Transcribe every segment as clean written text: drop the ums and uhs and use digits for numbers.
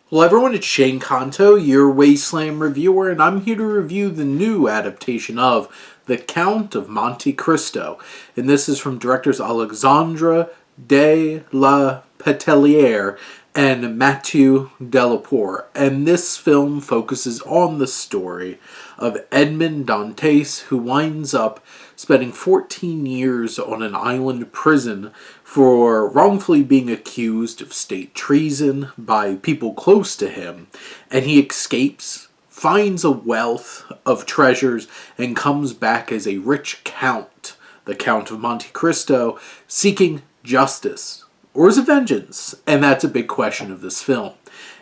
Hello everyone, it's Shane Kanto, your Wasteland reviewer, and I'm here to review the new adaptation of The Count of Monte Cristo. And this is from directors Alexandre de la Peteliere and Mathieu Delaporte. And this film focuses on the story of Edmond Dantès, who winds up spending 14 years on an island prison for wrongfully being accused of state treason by people close to him. And he escapes, finds a wealth of treasures, and comes back as a rich count, the Count of Monte Cristo, seeking justice. Or is it vengeance? And that's a big question of this film.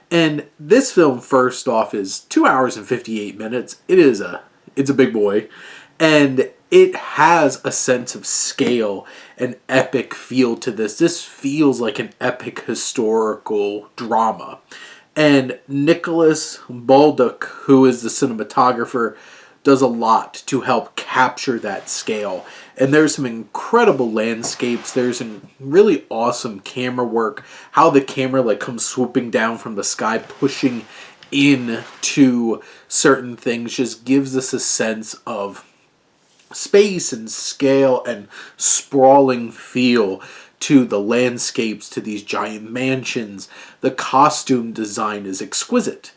And this film, first off, is 2 hours and 58 minutes. It's a big boy. And it has a sense of scale and epic feel to this. This feels like an epic historical drama. And Nicolas Bolduc, who is the cinematographer, does a lot to help capture that scale. And there's some incredible landscapes. There's some really awesome camera work. How the camera comes swooping down from the sky, pushing into certain things, just gives us a sense of space and scale and sprawling feel to the landscapes, to these giant mansions. The costume design is exquisite.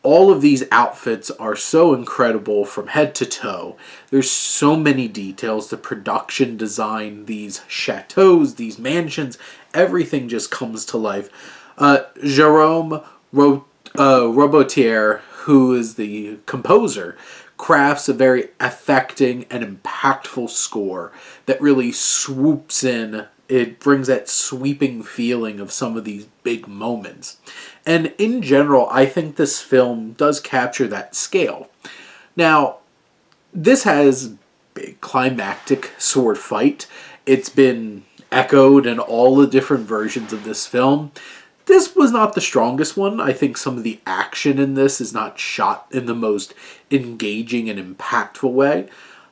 All of these outfits are so incredible from head to toe. There's so many details. The production design, these chateaus, these mansions, everything just comes to life. Jerome Robotier, who is the composer, crafts a very affecting and impactful score that really swoops in. It brings that sweeping feeling of some of these big moments. And in general, I think this film does capture that scale. Now, this has big climactic sword fight. It's been echoed in all the different versions of this film. This was not the strongest one. I think some of the action in this is not shot in the most engaging and impactful way.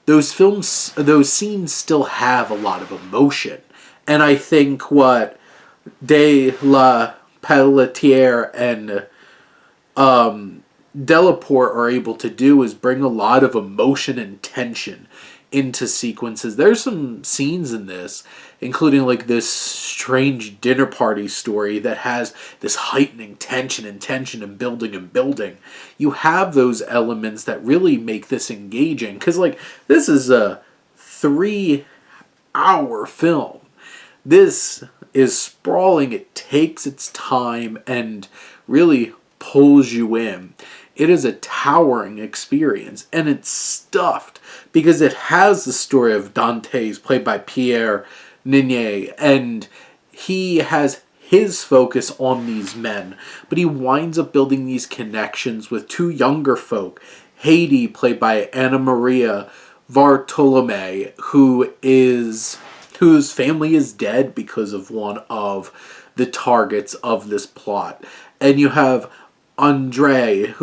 Those scenes still have a lot of emotion. And I think what De La Pelletier and Delaporte are able to do is bring a lot of emotion and tension into sequences. There's some scenes in this, including this strange dinner party story that has this heightening tension and building. You have those elements that really make this engaging, because this is a 3-hour film. This is sprawling. It takes its time and really pulls you in. It is a towering experience, and it's stuffed because it has the story of Dantès, played by Pierre Niney, and he has his focus on these men, but he winds up building these connections with two younger folk. Haiti, played by Anna Maria Vartolomé, whose family is dead because of one of the targets of this plot. And you have André,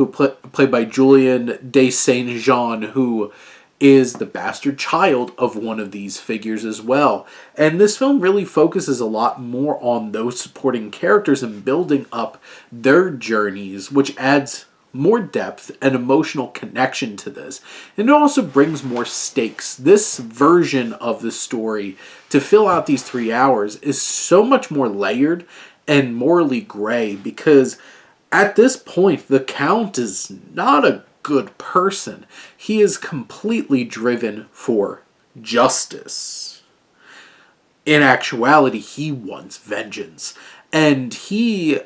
played by Julien de Saint-Jean, who is the bastard child of one of these figures as well. And this film really focuses a lot more on those supporting characters and building up their journeys, which adds more depth and emotional connection to this. And it also brings more stakes. This version of the story, to fill out these 3 hours, is so much more layered and morally gray, because at this point, the Count is not a good person. He is completely driven for justice. In actuality, he wants vengeance. And he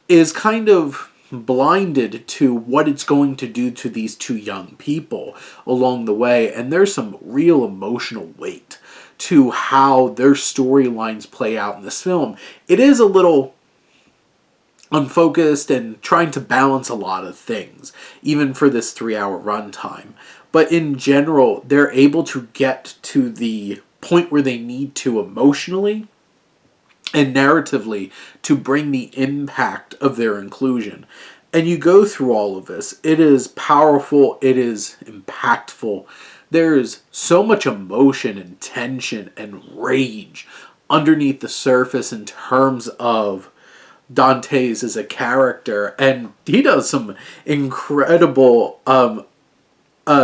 is kind of blinded to what it's going to do to these two young people along the way. And there's some real emotional weight to how their storylines play out in this film. It is a little unfocused and trying to balance a lot of things, even for this 3-hour runtime. But in general, they're able to get to the point where they need to emotionally and narratively to bring the impact of their inclusion. And you go through all of this. It is powerful. It is impactful. There is so much emotion and tension and rage underneath the surface in terms of Dantès as a character, and he does some incredible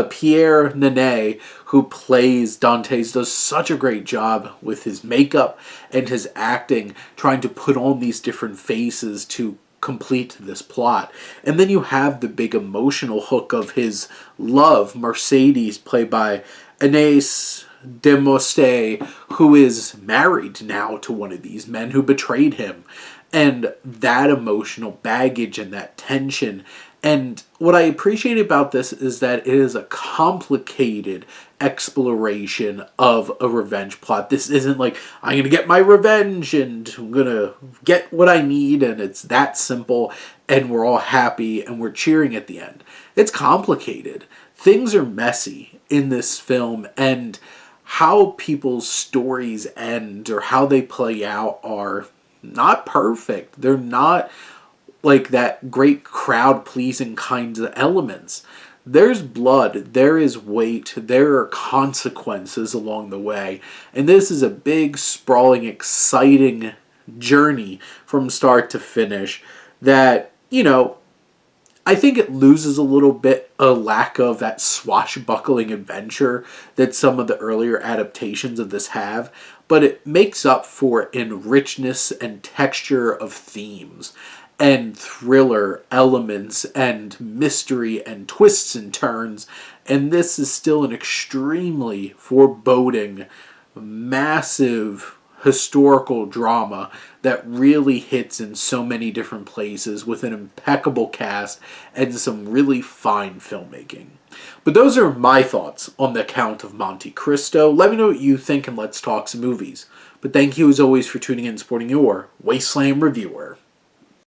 Pierre Nene, who plays Dantès, does such a great job with his makeup and his acting, trying to put on these different faces to complete this plot. And then you have the big emotional hook of his love, Mercedes, played by Agnès Demosté, who is married now to one of these men who betrayed him. And that emotional baggage and that tension. And what I appreciate about this is that it is a complicated exploration of a revenge plot. This isn't like, I'm going to get my revenge and I'm going to get what I need, and it's that simple and we're all happy and we're cheering at the end. It's complicated. Things are messy in this film, and how people's stories end or how they play out are not perfect. They're not like that great crowd pleasing kinds of elements. There's blood, there is weight, there are consequences along the way. And this is a big, sprawling, exciting journey from start to finish that, I think it loses a little bit a lack of that swashbuckling adventure that some of the earlier adaptations of this have, but it makes up for it in richness and texture of themes and thriller elements and mystery and twists and turns. And this is still an extremely foreboding, massive historical drama that really hits in so many different places with an impeccable cast and some really fine filmmaking. But those are my thoughts on the Count of Monte Cristo. Let me know what you think and let's talk some movies. But thank you as always for tuning in and supporting your Wasteland Reviewer.